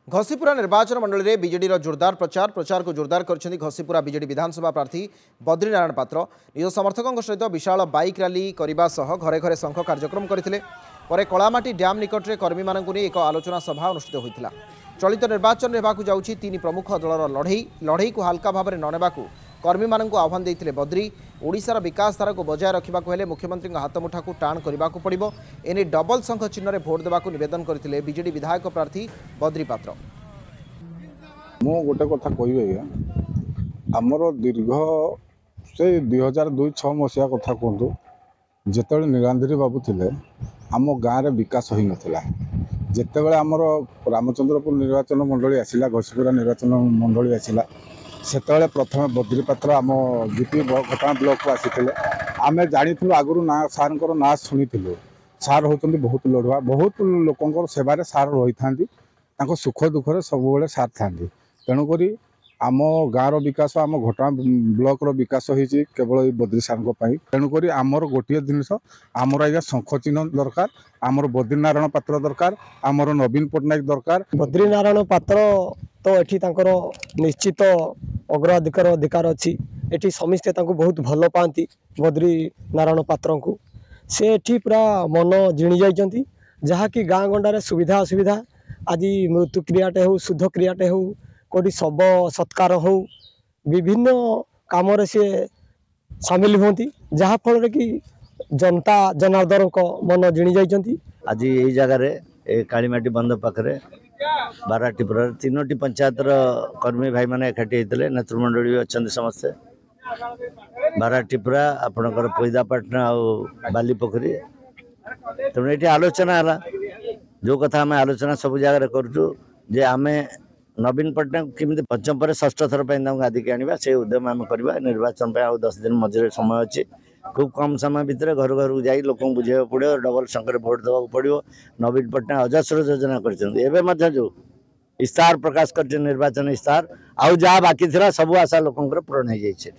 घसीपुरा निर्वाचन मंडल में बीजेडी जोरदार प्रचार को जोरदार कर घसीपुरा बीजेडी विधानसभा प्रार्थी बद्रीनारायण पात्र निज समर्थकों सहित विशाल बाइक रैली करने सह घरे घरे शंख कार्यक्रम करते कलामाटी डैम निकट में कर्मी मानू नहीं एक आलोचना सभा अनुष्ठित होता। चलित निर्वाचन में होगाकू जाउछि तीन प्रमुख दलर लड़ई को हाल्का भाव में ननेबाकू कर्मी मानू आह्वान देते बद्री। ओडिशार विकास धारा को बजाय रखा हेले मुख्यमंत्री हाथमुठा को टाण करने को पड़ो। एने डबल शंख चिन्ह में भोट देवाक निवेदन करते बीजेडी विधायक प्रार्थी बद्री पात्र। मु गोटे कथा कह आमर दीर्घ से 2002-06 मसीहा कथा कहतु जिते नीलांद्री बाबू थे आम गाँव में विकास हो नाला। जितेबाला आमर रामचंद्रपुर निर्वाचन मंडली आसला घसीपुरा निर्वाचन मंडली आसला से प्रथम बद्री पात्र आम जीपी घटना ब्लॉक को आसी आम जानी आगुरी ना सार ना शुणी सार होती बहुत लड़ुआ बहुत लोक सेवार सार रही था सुख दुखरे सब सार था। तेणुक आम गाँव विकास आम घटना ब्लॉक विकास होती केवल बद्री सार तेणुक आमर गोटे जिनस आमर आज्ञा शंख चिन्ह दरकार आमर बद्रीनारायण पात्र दरकार आमर नवीन पट्टनायक दरकार। बद्रीनारायण पात्र तो एठी तांकर निश्चित अग्राधिकार अधिकार अच्छी एठी समिस्ते तांको बहुत भल पाती बद्रीनारायण पात्र को से एठी पूरा मन जिणी जाइछंती जहाँकि गाँ गंडारे सुविधा असुविधा आज मृत्यु क्रियाटे हो शुद्ध क्रियाटे हो कोटी शव सत्कार हो विभिन्न काम से सामिल होती जहाँ फल कि जनता जनार्दन को मन जिणी जाइछंती। आज यही जगह कालीमाटी बंध पाखे बाराटीपुर तीनोटी पंचायत कर्मी भाई मैंने एकाठी होते नेतृमंडली भी अच्छा समस्ते बाराटीपुरा आपणकर पैदापाटना आ बालीपोखरी तेणु ये आलोचना है जो कथा आम आलोचना सब जगह करुचे आम नवीन पट्टनायक केमी पंचम पर षष्ठ थर पर आदिक आने से उद्यम आम करवा निर्वाचन पे आ 10 दिन मझे समय अच्छी खूब कम समय भितर घर घर जा लोक बुझे पड़ो डबल संख्या भोट देवा पड़ो। नवीन पट्टनायक अजस्र योजना कर जो इस्तार प्रकाश कर निर्वाचन इस्तार आउ जहाँ बाकी था सब आशा लोक पूरण हो जाए।